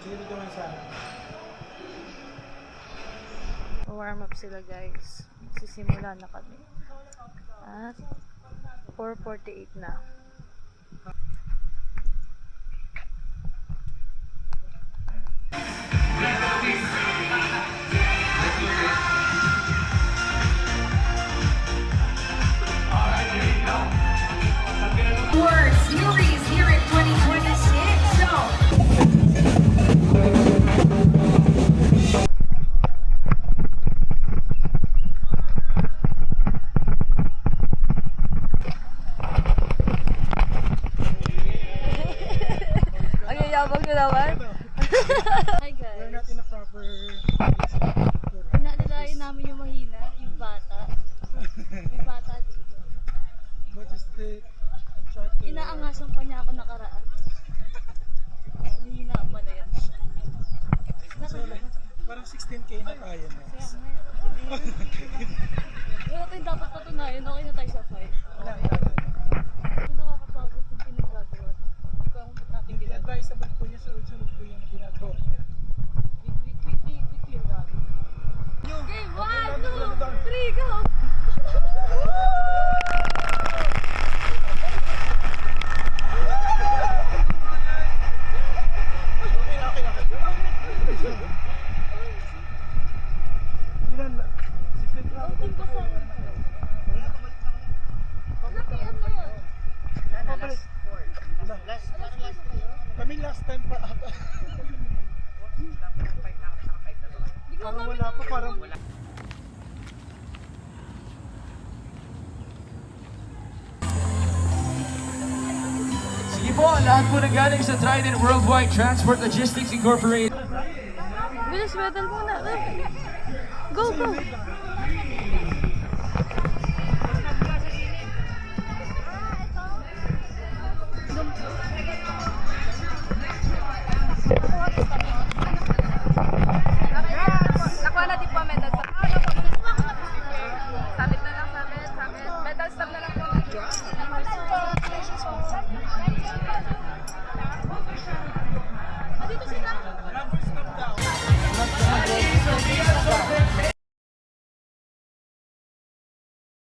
Sige, dito man sa warm up sila guys. Sisimula na kami. At 4:48 na. Series here in 2026. So Ang yayabang nyo naman. Hi we're guys. not in a proper Pinadalayan namin yung mahina, yung bata. Yung bata dito. what is the shot Inaangasan pa niya ako nakaraan. Mahina pa na yan. so, like, parang 16k na kaya na. Wala tayong dapat patunayan. Okay na tayo sa fight. Wala, wala, wala. Yung nakakapagod yung pinagagawa. Kung ba't natin ginagawa. Advisable po niya sa sunod po yung ginagawa niya. We clear that. Okay, 1, 2, 3, go! Ilan? 16 ka? Ang timbasan. Laki ano yan? Pabalik. Kami last time pa ata. Bigla Parang namin wala pa, parang Sige po, lahat po nagaling sa Trident Worldwide Transport Logistics Incorporated. Bilis, medal muna. Go, go!